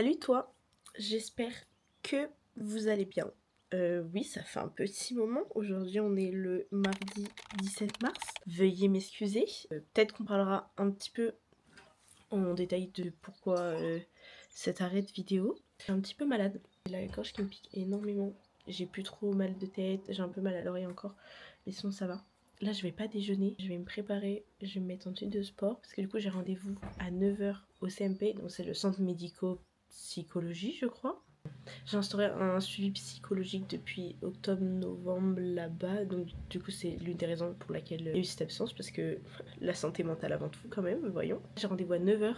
Salut toi, j'espère que vous allez bien. Oui, ça fait un petit moment. Aujourd'hui, on est le mardi 17 mars. Veuillez m'excuser. Peut-être qu'on parlera un petit peu en détail de pourquoi cet arrêt de vidéo. Je suis un petit peu malade. J'ai la gorge qui me pique énormément. J'ai plus trop mal de tête. J'ai un peu mal à l'oreille encore. Mais sinon, ça va. Là, je vais pas déjeuner. Je vais me préparer. Je vais me mettre en tenue de sport. Parce que du coup, j'ai rendez-vous à 9h au CMP. Donc, c'est le centre médico-psychologie, je crois. J'ai instauré un suivi psychologique depuis octobre-novembre là-bas. Donc, du coup, c'est l'une des raisons pour laquelle il y a eu cette absence. Parce que la santé mentale avant tout, quand même, voyons. J'ai rendez-vous à 9h.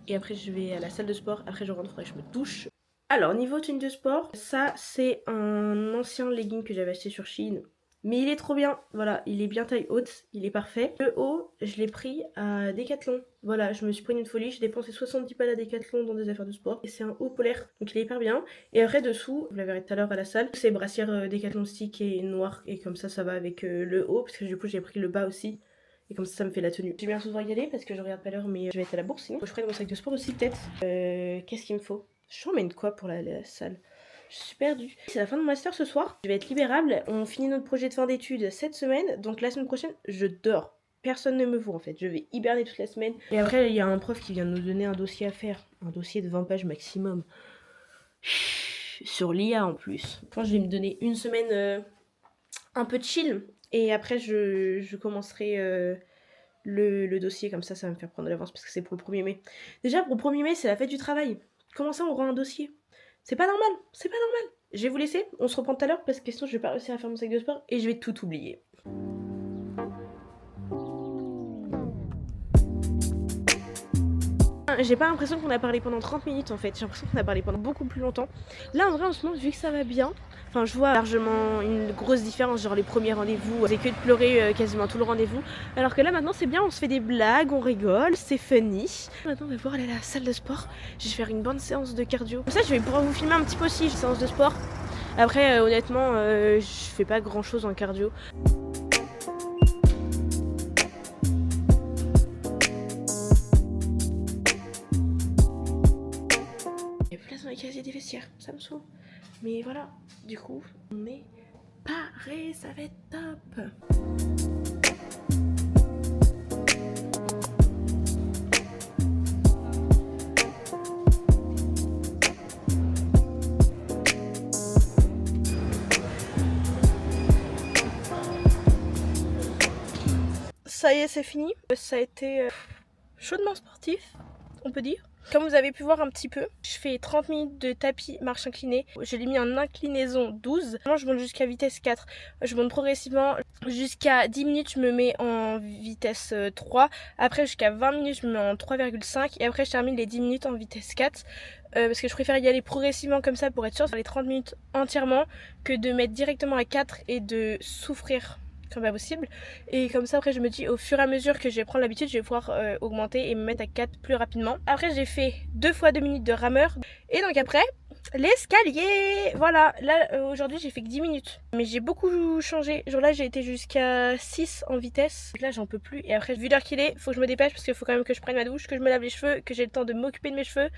Et après, je vais à la salle de sport. Après, je rentre, faudrait que je me douche. Alors, niveau tenue de sport, ça, c'est un ancien legging que j'avais acheté sur Shein. Mais il est trop bien, voilà, il est bien taille haute, il est parfait. Le haut, je l'ai pris à Decathlon. Voilà, je me suis pris une folie, j'ai dépensé 70 balles à Decathlon dans des affaires de sport. Et c'est un haut polaire, donc il est hyper bien. Et après dessous, vous la verrez tout à l'heure à la salle, c'est brassière Decathlon stick et noir. Et comme ça va avec le haut, parce que du coup j'ai pris le bas aussi. Et comme ça me fait la tenue. J'ai bien devoir y aller parce que je regarde pas l'heure, mais je vais être à la bourse sinon. Je ferai mon sac de sport aussi peut-être. Qu'est-ce qu'il me faut? Je t'emmène quoi pour aller à la salle? Je suis perdue. C'est la fin de mon master ce soir. Je vais être libérable. On finit notre projet de fin d'études cette semaine. Donc la semaine prochaine, je dors. Personne ne me voit en fait. Je vais hiberner toute la semaine. Et après, il y a un prof qui vient de nous donner un dossier à faire. Un dossier de 20 pages maximum. Sur l'IA en plus. Quand je vais me donner une semaine un peu chill. Et après, je commencerai le dossier. Comme ça va me faire prendre de l'avance parce que c'est pour le 1er mai. Déjà, pour le 1er mai, c'est la fête du travail. Comment ça, on rend un dossier? C'est pas normal, c'est pas normal. Je vais vous laisser, on se reprend tout à l'heure parce que sinon je vais pas réussir à faire mon sac de sport et je vais tout oublier. J'ai pas l'impression qu'on a parlé pendant 30 minutes en fait, j'ai l'impression qu'on a parlé pendant beaucoup plus longtemps. Là en vrai en ce moment vu que ça va bien, enfin je vois largement une grosse différence, genre les premiers rendez-vous, c'est que de pleurer quasiment tout le rendez-vous. Alors que là maintenant c'est bien, on se fait des blagues, on rigole, c'est funny. Maintenant on va pouvoir aller à la salle de sport, je vais faire une bonne séance de cardio. Comme ça je vais pouvoir vous filmer un petit peu aussi, une séance de sport. Après honnêtement je fais pas grand chose en cardio. Place dans les casiers des vestiaires, ça me saoule. Mais voilà, du coup, on est paré, ça va être top. Ça y est, c'est fini. Ça a été chaudement sportif, on peut dire. Comme vous avez pu voir un petit peu, je fais 30 minutes de tapis marche inclinée. Je l'ai mis en inclinaison 12. Moi, je monte jusqu'à vitesse 4. Je monte progressivement jusqu'à 10 minutes, je me mets en vitesse 3. Après, jusqu'à 20 minutes, je me mets en 3,5. Et après, je termine les 10 minutes en vitesse 4. Parce que je préfère y aller progressivement comme ça pour être sûr de faire les 30 minutes entièrement que de mettre directement à 4 et de souffrir comme pas possible. Et comme ça après je me dis au fur et à mesure que je vais prendre l'habitude, je vais pouvoir augmenter et me mettre à 4 plus rapidement. Après j'ai fait 2 fois 2 minutes de rameur. Et donc après l'escalier. Voilà, là aujourd'hui j'ai fait que 10 minutes. Mais j'ai beaucoup changé. Genre là j'ai été jusqu'à 6 en vitesse. Donc là j'en peux plus. Et après vu l'heure qu'il est, faut que je me dépêche parce qu'il faut quand même que je prenne ma douche, que je me lave les cheveux, que j'ai le temps de m'occuper de mes cheveux.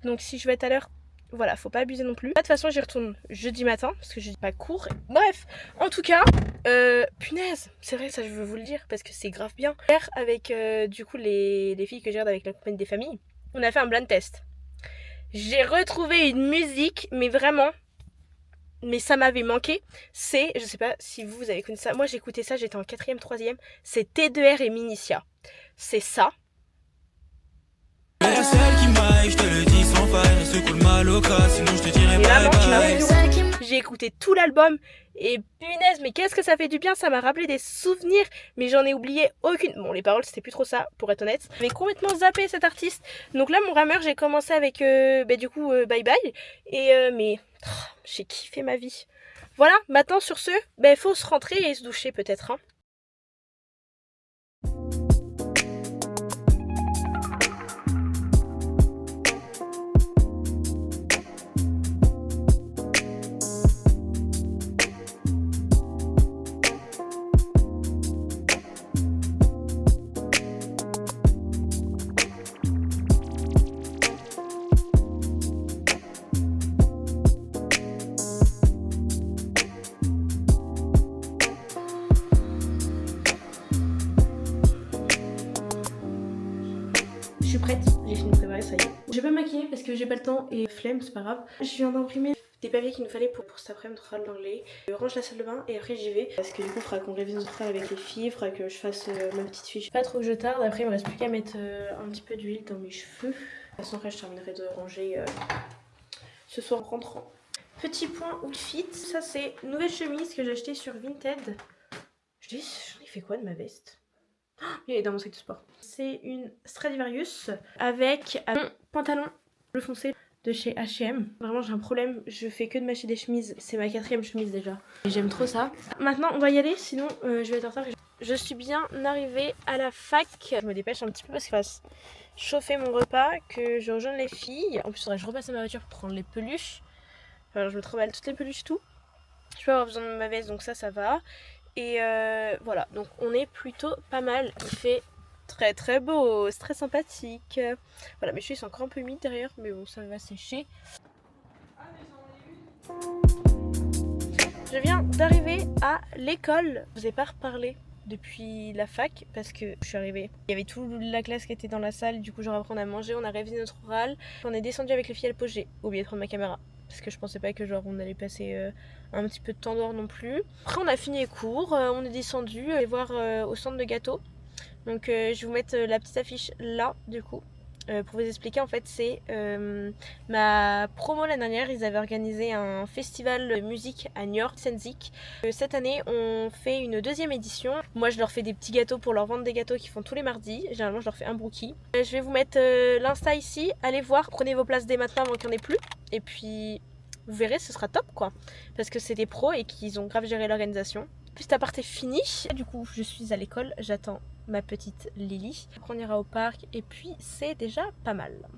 Donc si je vais être à l'heure, voilà, faut pas abuser non plus. De toute façon, j'y retourne jeudi matin parce que je dis pas cours. Bref, en tout cas, punaise, c'est vrai, ça je veux vous le dire parce que c'est grave bien. Hier, avec du coup les filles que j'ai regardées avec la compagnie des familles, on a fait un blind test. J'ai retrouvé une musique, mais vraiment, mais ça m'avait manqué. C'est, je sais pas si vous avez connu ça, moi j'écoutais ça, j'étais en 4ème, 3ème. C'est T2R et Minicia. C'est ça. Je te le dis sans faille, reste cool mal au cas, sinon je te dirai bye bye. J'ai écouté tout l'album et punaise, mais qu'est-ce que ça fait du bien, ça m'a rappelé des souvenirs, mais j'en ai oublié aucune. Bon, les paroles c'était plus trop ça, pour être honnête. J'avais complètement zappé cet artiste. Donc là, mon rameur, j'ai commencé avec du coup Bye Bye. Et mais j'ai kiffé ma vie. Voilà, maintenant sur ce, faut se rentrer et se doucher peut-être. Hein. J'ai pas maquillé parce que j'ai pas le temps et flemme, c'est pas grave. Je viens d'imprimer des papiers qu'il nous fallait pour cet après-midi oral d'anglais. Je range la salle de bain et après j'y vais parce que du coup il faudra qu'on révise notre oral avec les filles, il faudra que je fasse ma petite fiche. Pas trop que je tarde, après il me reste plus qu'à mettre un petit peu d'huile dans mes cheveux. De toute façon après je terminerai de ranger ce soir en rentrant. Petit point outfit, ça c'est une nouvelle chemise que j'ai achetée sur Vinted. J'en ai fait quoi de ma veste? Il est dans mon sac de sport. C'est une Stradivarius avec un pantalon bleu foncé de chez H&M. Vraiment j'ai un problème, je fais que de m'acheter des chemises. C'est ma 4e chemise déjà. J'aime trop ça. Maintenant on va y aller, sinon je vais être en retard. Je suis bien arrivée à la fac. Je me dépêche un petit peu parce qu'il fasse chauffer mon repas, que je rejoigne les filles. En plus il faudrait que je repasse à ma voiture pour prendre les peluches. Alors je me trimballe toutes les peluches tout. Je peux avoir besoin de ma veste donc ça va. Et voilà, donc on est plutôt pas mal. Il fait très très beau, c'est très sympathique. Voilà, mes cheveux sont encore un peu humides derrière, mais bon, ça va sécher. Je viens d'arriver à l'école. Je vous ai pas reparlé depuis la fac parce que je suis arrivée. Il y avait toute la classe qui était dans la salle, du coup genre après on a mangé, on a révisé notre oral. On est descendu avec les filles à la pause, j'ai oublié de prendre ma caméra. Parce que je pensais pas que genre on allait passer un petit peu de temps dehors non plus. Après on a fini les cours, on est descendu aller voir au centre de gâteaux. Donc je vais vous mettre la petite affiche là du coup. Pour vous expliquer, en fait c'est ma promo l'année dernière, ils avaient organisé un festival de musique à New York, Senzik. Cette année on fait une 2e édition. Moi je leur fais des petits gâteaux pour leur vendre des gâteaux qu'ils font tous les mardis. Généralement je leur fais un brookie. Je vais vous mettre l'insta ici, allez voir, prenez vos places dès maintenant avant qu'il n'y en ait plus. Et puis vous verrez, ce sera top quoi. Parce que c'est des pros et qu'ils ont grave géré l'organisation. Puis cet appart est fini. Du coup je suis à l'école, j'attends ma petite Lily. Après on ira au parc et puis c'est déjà pas mal.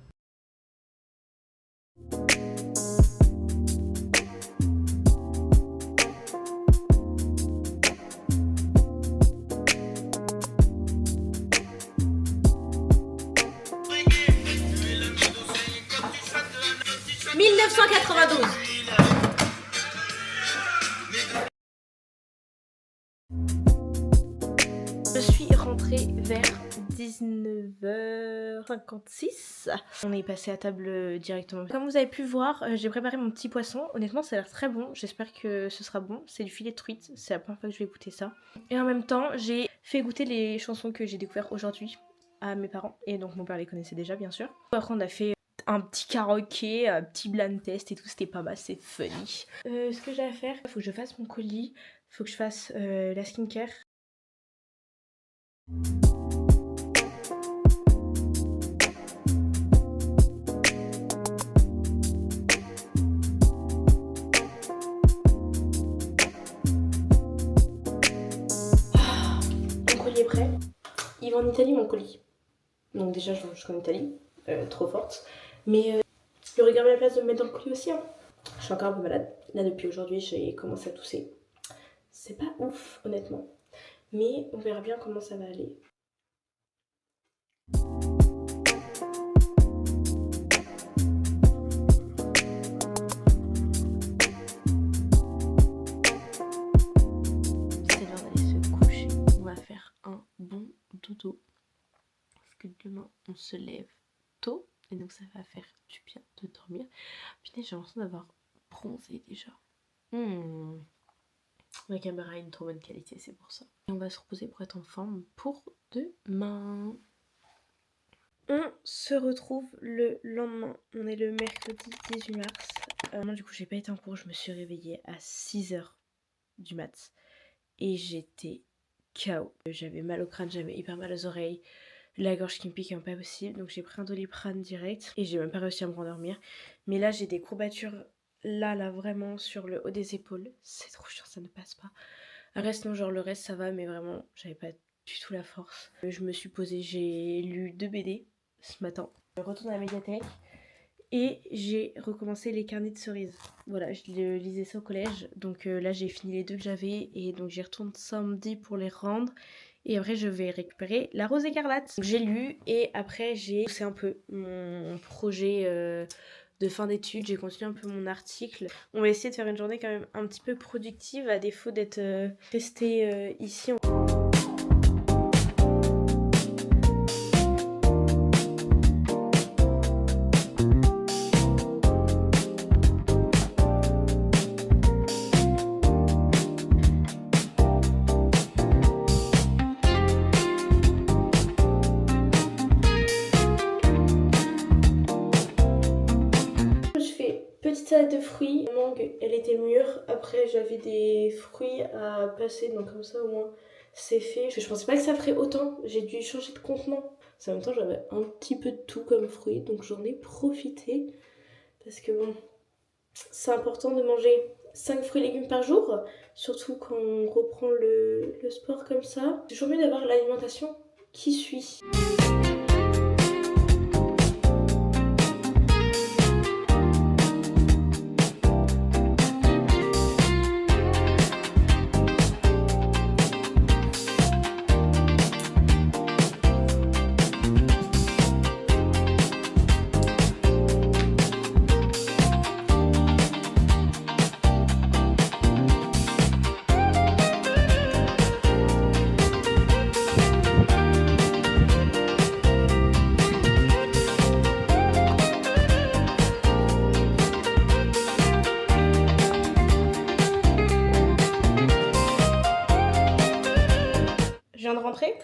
« 1992 » Je suis rentrée vers 19h56. On est passé à table directement. Comme vous avez pu voir, j'ai préparé mon petit poisson. Honnêtement, ça a l'air très bon. J'espère que ce sera bon. C'est du filet de truite. C'est la première fois que je vais goûter ça. Et en même temps, j'ai fait goûter les chansons que j'ai découvertes aujourd'hui à mes parents. Et donc mon père les connaissait déjà, bien sûr. Après, on a fait un petit karaoké, un petit blind test et tout. C'était pas mal, c'est funny. Ce que j'ai à faire, il faut que je fasse mon colis. Il faut que je fasse la skincare. Mon colis est prêt. Il va en Italie mon colis. Donc déjà je vais jusqu'en Italie. Trop forte. Mais il aurait gardé la place de me mettre dans le colis aussi. Hein. Je suis encore un peu malade. Là depuis aujourd'hui j'ai commencé à tousser. C'est pas ouf honnêtement. Mais on verra bien comment ça va aller. C'est l'heure d'aller se coucher. On va faire un bon dodo. Parce que demain on se lève tôt. Et donc ça va faire du bien de dormir. Putain, j'ai l'impression d'avoir bronzé déjà. Ma caméra a une trop bonne qualité, c'est pour ça. Et on va se reposer pour être en forme pour demain. On se retrouve le lendemain. On est le mercredi 18 mars. Moi du coup j'ai pas été en cours, je me suis réveillée à 6h du mat. Et j'étais KO. J'avais mal au crâne, j'avais hyper mal aux oreilles. La gorge qui me pique, pas possible. Donc j'ai pris un Doliprane direct. Et j'ai même pas réussi à me rendormir. Mais là j'ai des courbatures. Là vraiment sur le haut des épaules. C'est trop chiant, ça ne passe pas. Reste non, genre le reste ça va, mais vraiment j'avais pas du tout la force. Je me suis posée, j'ai lu 2 BD ce matin. Je retourne à la médiathèque et j'ai recommencé les carnets de cerises. Voilà, je lisais ça au collège. Donc là j'ai fini les 2 que j'avais et donc j'y retourne samedi pour les rendre. Et après je vais récupérer la rose écarlate. J'ai lu et après j'ai poussé un peu mon projet de fin d'études, j'ai continué un peu mon article. On va essayer de faire une journée quand même un petit peu productive à défaut d'être resté ici. salade de fruits. La mangue, elle était mûre. Après, j'avais des fruits à passer, donc comme ça au moins c'est fait. Parce que je pensais pas que ça ferait autant. J'ai dû changer de contenant. En même temps, j'avais un petit peu de tout comme fruits, donc j'en ai profité. Parce que bon, c'est important de manger 5 fruits et légumes par jour, surtout quand on reprend le sport comme ça. C'est toujours mieux d'avoir l'alimentation qui suit. Je viens de rentrer.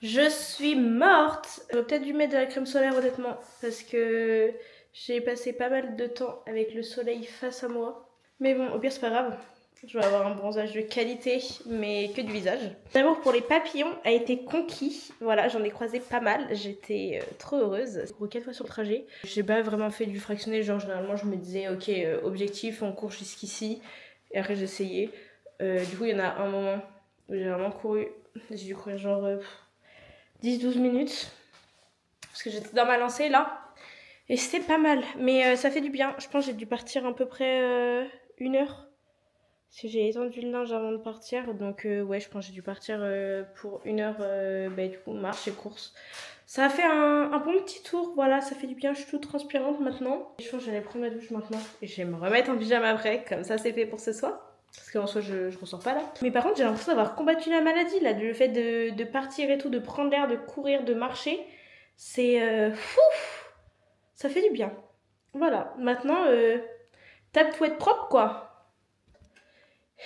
Je suis morte. J'aurais peut-être dû mettre de la crème solaire honnêtement parce que j'ai passé pas mal de temps avec le soleil face à moi. Mais bon, au pire c'est pas grave. Je vais avoir un bronzage de qualité, mais que du visage. L'amour pour les papillons a été conquis. Voilà, j'en ai croisé pas mal. J'étais trop heureuse. J'ai couru 4 fois sur le trajet. J'ai pas vraiment fait du fractionné. Genre, généralement, je me disais, ok, objectif, on court jusqu'ici. Et après, j'essayais. Du coup, il y en a un moment où j'ai vraiment couru. J'ai dû courir genre 10-12 minutes. Parce que j'étais dans ma lancée là. Et c'était pas mal. Mais ça fait du bien. Je pense que j'ai dû partir à peu près 1 heure. Parce que j'ai étendu le linge avant de partir. Donc ouais, je pense que j'ai dû partir pour 1 heure. Du coup, marche et course. Ça a fait un bon petit tour. Voilà, ça fait du bien. Je suis toute transpirante maintenant. Je pense que j'allais prendre ma douche maintenant. Et je vais me remettre en pyjama après. Comme ça, c'est fait pour ce soir. Parce qu'en soi, je ressors pas là. Mais par contre, j'ai l'impression d'avoir combattu la maladie là. Le fait de partir et tout, de prendre l'air, de courir, de marcher. C'est fou. Ça fait du bien. Voilà. Maintenant, tape tout être propre quoi.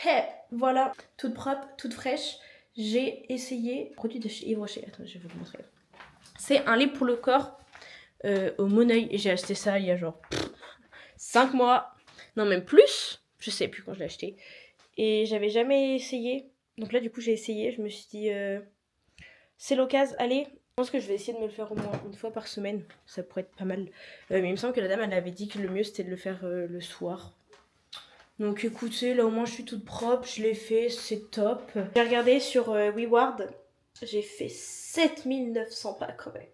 Hey, voilà, toute propre, toute fraîche. J'ai essayé. Produit de chez Yves Rocher. Attends, je vais vous montrer. C'est un lait pour le corps au Moneuil. J'ai acheté ça il y a genre 5 mois. Non, même plus. Je sais plus quand je l'ai acheté. Et j'avais jamais essayé. Donc là, du coup, j'ai essayé. Je me suis dit, c'est l'occasion. Allez. Je pense que je vais essayer de me le faire au moins 1 fois par semaine. Ça pourrait être pas mal. Mais il me semble que la dame, elle avait dit que le mieux, c'était de le faire le soir. Donc écoutez, là au moins je suis toute propre, je l'ai fait, c'est top. J'ai regardé sur WeWard, j'ai fait 7900 pas quand même.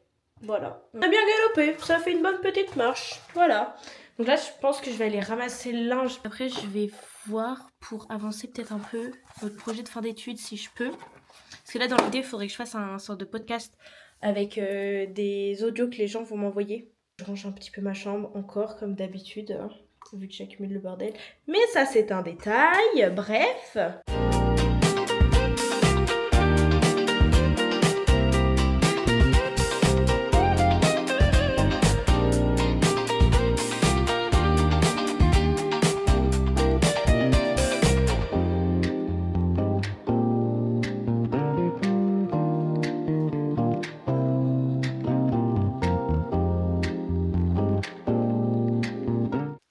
Voilà. On a bien galopé, ça fait une bonne petite marche. Voilà. Donc là je pense que je vais aller ramasser le linge. Après je vais voir pour avancer peut-être un peu votre projet de fin d'études si je peux. Parce que là dans l'idée il faudrait que je fasse un sorte de podcast avec des audios que les gens vont m'envoyer. Je range un petit peu ma chambre encore comme d'habitude. Hein. Vu que j'accumule le bordel. Mais ça, c'est un détail. Bref.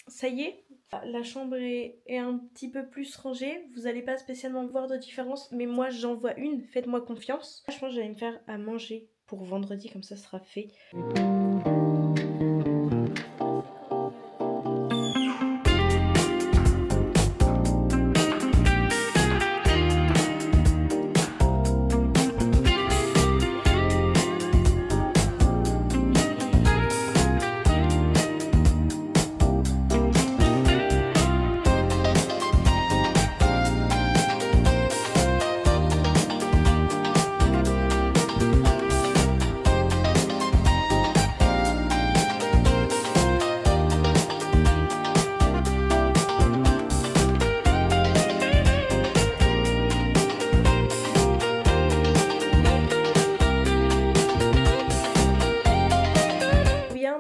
Ça y est, la chambre est un petit peu plus rangée. Vous n'allez pas spécialement voir de différence, mais moi j'en vois une. Faites-moi confiance. Je pense que j'allais me faire à manger pour vendredi, comme ça sera fait.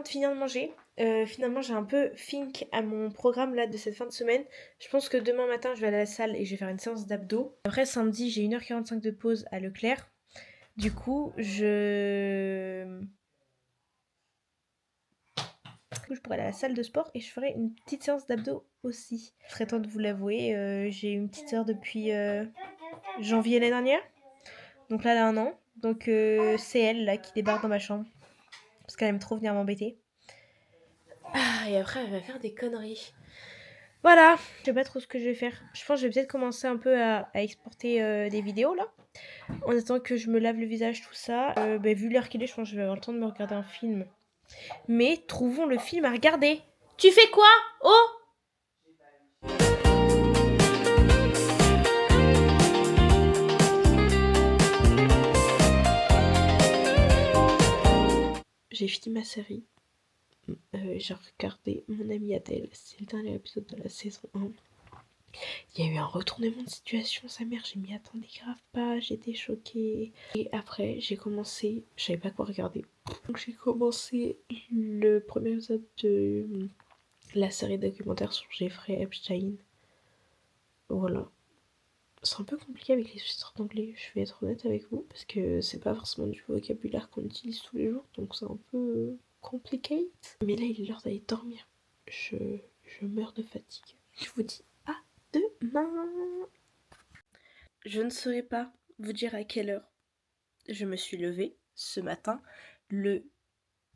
Finir de manger. Finalement, j'ai un peu think à mon programme là de cette fin de semaine. Je pense que demain matin, je vais aller à la salle et je vais faire une séance d'abdos. Après, samedi, j'ai 1h45 de pause à Leclerc. Du coup, touche pour aller à la salle de sport et je ferai une petite séance d'abdos aussi. Il serait temps de vous l'avouer, j'ai eu une petite sœur depuis janvier l'année dernière. Donc là, elle a 1 an. Donc c'est elle là qui débarque dans ma chambre. Parce qu'elle aime trop venir m'embêter. Ah, et après, elle va faire des conneries. Voilà, je sais pas trop ce que je vais faire. Je pense que je vais peut-être commencer un peu à exporter des vidéos là. En attendant que je me lave le visage, tout ça. Vu l'heure qu'il est, je pense que je vais avoir le temps de me regarder un film. Mais trouvons le film à regarder. Tu fais quoi? Oh! J'ai fini ma série. J'ai regardé Mon amie Adèle. C'est le dernier épisode de la saison 1. Il y a eu un retournement de situation, sa mère, je m'y attendais grave pas, j'étais choquée. Et après, j'ai commencé, je savais pas quoi regarder. Donc j'ai commencé le premier épisode de la série documentaire sur Jeffrey Epstein. Voilà. C'est un peu compliqué avec les sous-titres d'anglais, je vais être honnête avec vous, parce que c'est pas forcément du vocabulaire qu'on utilise tous les jours, donc c'est un peu compliqué. Mais là, il est l'heure d'aller dormir. Je meurs de fatigue. Je vous dis à demain. Je ne saurais pas vous dire à quelle heure je me suis levée ce matin, le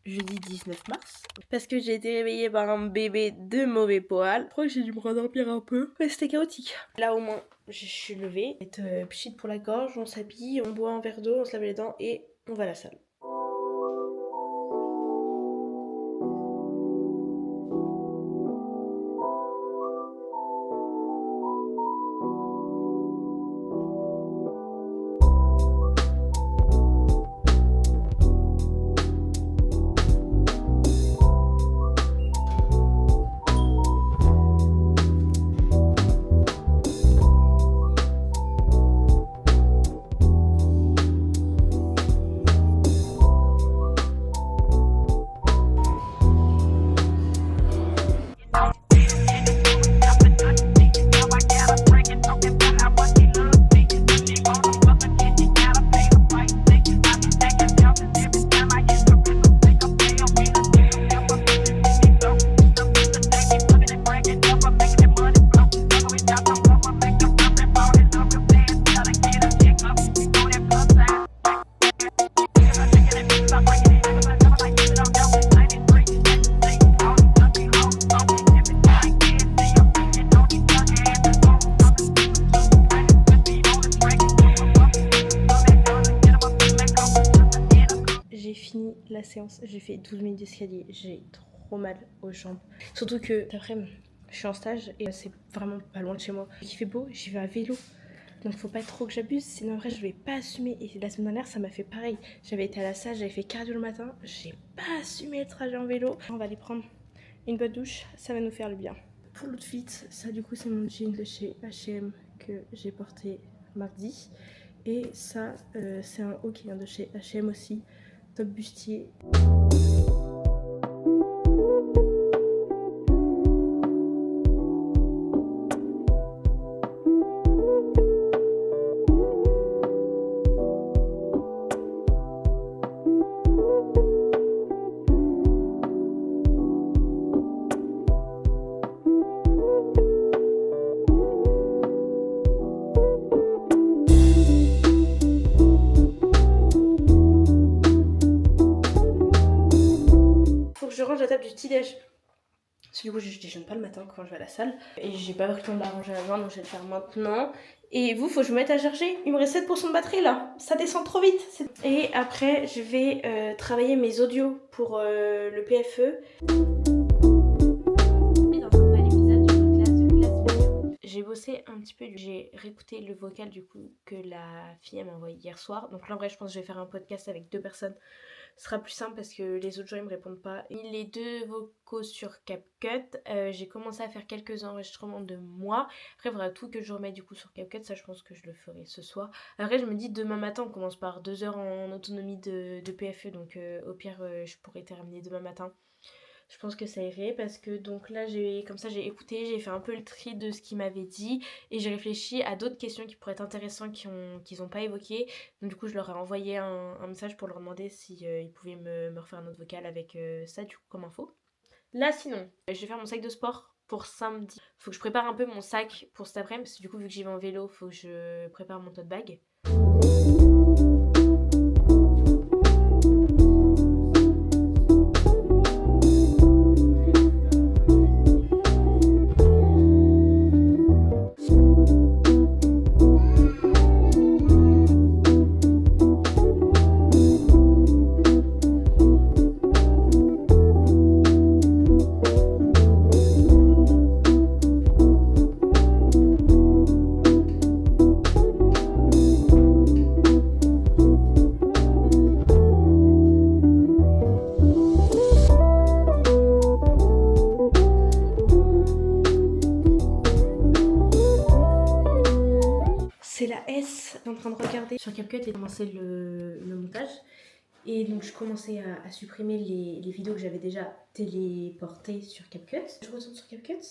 jeudi 19 mars, parce que j'ai été réveillée par un bébé de mauvais poil. Je crois que j'ai dû me rendormir un peu, mais c'était chaotique. Là au moins, je suis levée, pchit pour la gorge, on s'habille, on boit un verre d'eau, on se lave les dents et on va à la salle. J'ai fini la séance, j'ai fait 12 minutes d'escalier, j'ai trop mal aux jambes. Surtout que d'après, je suis en stage et c'est vraiment pas loin de chez moi. Il fait beau, j'y vais à vélo. Donc faut pas trop que j'abuse, sinon après je vais pas assumer. Et la semaine dernière ça m'a fait pareil. J'avais été à la salle, j'avais fait cardio le matin, j'ai pas assumé le trajet en vélo. On va aller prendre une bonne douche, ça va nous faire le bien. Pour l'outfit, ça du coup c'est mon jean de chez H&M que j'ai porté mardi. Et ça c'est un haut qui vient de chez H&M aussi, top bustier. Je range la table du petit-déj. Parce que du coup, je déjeune pas le matin quand je vais à la salle. Et j'ai pas eu le temps de la ranger avant, donc je vais le faire maintenant. Et vous, faut que je me mette à charger. Il me reste 7% de batterie là. Ça descend trop vite. Et après, je vais travailler mes audios pour le PFE. J'ai bossé un petit peu, j'ai réécouté le vocal du coup que la fille m'a envoyé hier soir. Donc là en vrai je pense que je vais faire un podcast avec 2 personnes. Ce sera plus simple parce que les autres gens ils me répondent pas. J'ai mis les 2 vocaux sur CapCut. J'ai commencé à faire quelques enregistrements de moi. Après il faudra tout que je remette du coup sur CapCut. Ça je pense que je le ferai ce soir. Après je me dis demain matin on commence par 2 heures en autonomie de PFE. Donc au pire je pourrais terminer demain matin. Je pense que ça irait parce que donc là j'ai écouté, j'ai fait un peu le tri de ce qu'il m'avait dit et j'ai réfléchi à d'autres questions qui pourraient être intéressantes qu'ils n'ont pas évoquées. Donc du coup je leur ai envoyé un message pour leur demander si ils pouvaient me refaire un autre vocal avec ça du coup comme info. Là sinon, je vais faire mon sac de sport pour samedi. Faut que je prépare un peu mon sac pour cet après-midi parce que du coup vu que j'y vais en vélo, faut que je prépare mon tote bag. C'est la S, je suis en train de regarder sur CapCut et commencer le montage. Et donc je commençais à supprimer les vidéos que j'avais déjà téléportées sur CapCut. Je retourne sur CapCut.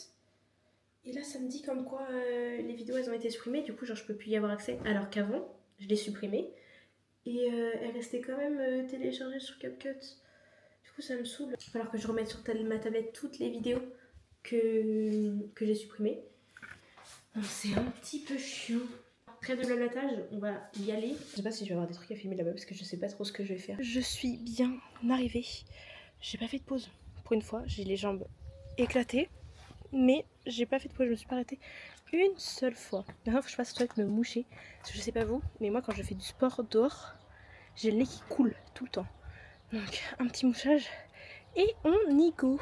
Et là ça me dit comme quoi les vidéos elles ont été supprimées. Du coup genre je peux plus y avoir accès. Alors qu'avant je les supprimais. Et elles restaient quand même téléchargées sur CapCut. Du coup ça me saoule. Il va falloir que je remette sur ma tablette toutes les vidéos que j'ai supprimées. C'est un petit peu chiant. Trêve de blablatage, on va y aller. Je sais pas si je vais avoir des trucs à filmer là-bas parce que je sais pas trop ce que je vais faire. Je suis bien arrivée. J'ai pas fait de pause. Pour une fois, j'ai les jambes éclatées. Mais j'ai pas fait de pause, je me suis pas arrêtée une seule fois. Maintenant, faut que je fasse avec me moucher. Parce que je sais pas vous, mais moi quand je fais du sport dehors, j'ai le nez qui coule tout le temps. Donc un petit mouchage et on y go.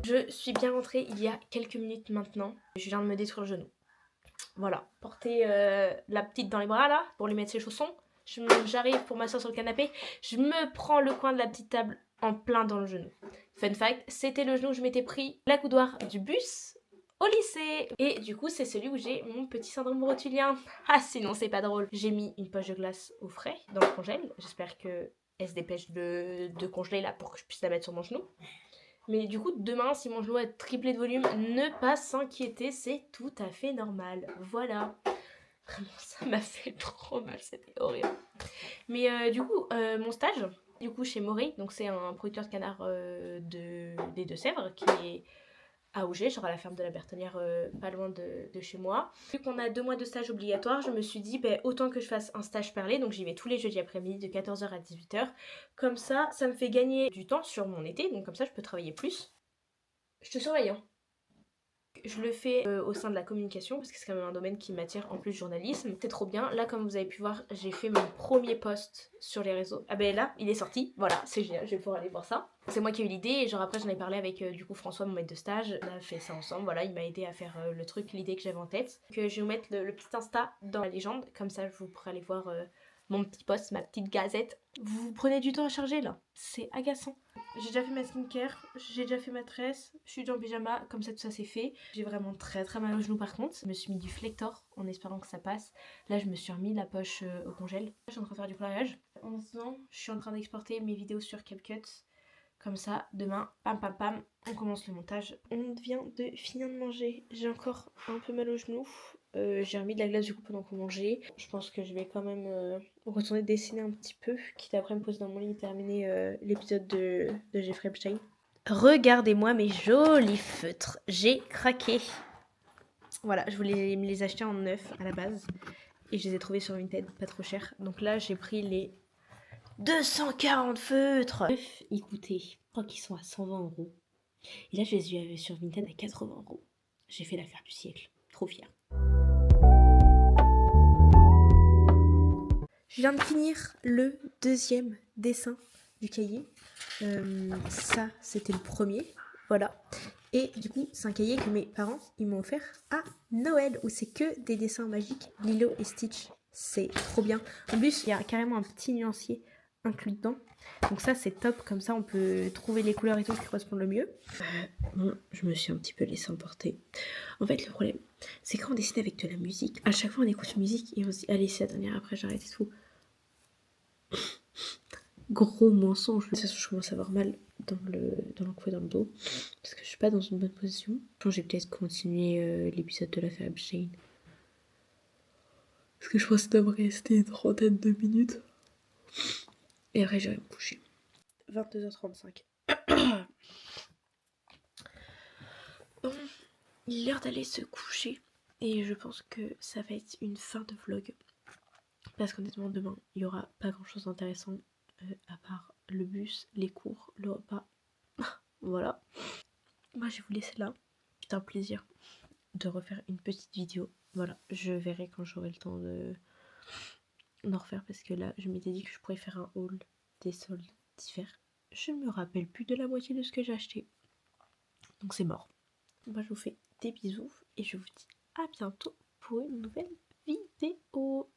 Je suis bien rentrée il y a quelques minutes maintenant. Je viens de me détruire le genou. Voilà. Porter la petite dans les bras là pour lui mettre ses chaussons. J'arrive pour m'asseoir sur le canapé. Je me prends le coin de la petite table en plein dans le genou. Fun fact, c'était le genou où je m'étais pris la coudoir du bus au lycée. Et du coup, c'est celui où j'ai mon petit syndrome rotulien. Ah, sinon, c'est pas drôle. J'ai mis une poche de glace au frais dans le congèle. J'espère qu'elle se dépêche de congeler là pour que je puisse la mettre sur mon genou. Mais du coup, demain, si mon genou est triplé de volume, ne pas s'inquiéter, c'est tout à fait normal. Voilà. Vraiment, ça m'a fait trop mal, c'était horrible. Mais du coup, mon stage, du coup, chez Morey, donc c'est un producteur de canards des Deux-Sèvres qui est à Auger, genre à la ferme de la Bertonnière, pas loin de chez moi. Vu qu'on a 2 mois de stage obligatoire, je me suis dit autant que je fasse un stage perlé, donc j'y vais tous les jeudis après-midi de 14h à 18h. Comme ça me fait gagner du temps sur mon été, donc comme ça je peux travailler plus. Je te surveille, hein. Je le fais au sein de la communication parce que c'est quand même un domaine qui m'attire, en plus journalisme. C'est trop bien. Là, comme vous avez pu voir, j'ai fait mon premier post sur les réseaux. Ah ben là, il est sorti. Voilà, c'est génial, je vais pouvoir aller voir ça. C'est moi qui ai eu l'idée et genre après j'en ai parlé avec du coup François, mon maître de stage. On a fait ça ensemble, voilà, il m'a aidé à faire le truc, l'idée que j'avais en tête. Que je vais vous mettre le petit Insta dans la légende, comme ça vous pourrez aller voir mon petit post, ma petite gazette. Vous prenez du temps à charger là, c'est agaçant. J'ai déjà fait ma skincare, j'ai déjà fait ma tresse, je suis déjà en pyjama, comme ça tout ça c'est fait. J'ai vraiment très très mal au genou par contre. Je me suis mis du Flector en espérant que ça passe. Là je me suis remis la poche au congèle. Je suis en train de faire du coloriage. En ce moment, je suis en train d'exporter mes vidéos sur CapCut. Comme ça, demain, pam pam pam, on commence le montage. On vient de finir de manger. J'ai encore un peu mal au genou. J'ai remis de la glace du coup pendant qu'on mangeait. Je pense que je vais quand même retourner dessiner un petit peu, quitte après me poser dans mon lit et terminer l'épisode de Jeffrey Epstein. Regardez-moi mes jolis feutres. J'ai craqué. Voilà, je voulais me les acheter en neuf à la base. Et je les ai trouvés sur Vinted, pas trop cher. Donc là, j'ai pris les 240 feutres. Ils coûtaient, je crois qu'ils sont à 120€. Et là, je les ai eu sur Vinted à 80€. J'ai fait l'affaire du siècle. Trop fière. Je viens de finir le 2e dessin du cahier. Ça, c'était le premier. Voilà. Et du coup, c'est un cahier que mes parents ils m'ont offert à Noël, où c'est que des dessins magiques, Lilo et Stitch. C'est trop bien. En plus, il y a carrément un petit nuancier inclus dedans. Donc ça c'est top, comme ça on peut trouver les couleurs et tout qui correspondent le mieux. Bon, je me suis un petit peu laissée emporter. En fait le problème c'est quand on dessine avec de la musique, à chaque fois on écoute une musique et on se dit allez c'est la dernière, après j'arrête et tout. Gros mensonge. De toute façon je commence à avoir mal dans l'encre et dans le dos parce que je suis pas dans une bonne position. Je pense que j'ai peut-être continué l'épisode de l'affaire Epstein. Parce que je pense que ça devrait rester une trentaine de minutes. Et après j'irai me coucher. 22h35. Bon, il est l'heure d'aller se coucher. Et je pense que ça va être une fin de vlog. Parce qu'honnêtement, demain, il n'y aura pas grand chose d'intéressant. À part le bus, les cours, le repas. Voilà. Moi, je vais vous laisser là. C'était un plaisir de refaire une petite vidéo. Voilà, je verrai quand j'aurai le temps d'en refaire. Parce que là, je m'étais dit que je pourrais faire un haul des soldes d'hiver. Je ne me rappelle plus de la moitié de ce que j'ai acheté. Donc c'est mort. Moi, je vous fais des bisous et je vous dis à bientôt pour une nouvelle vidéo.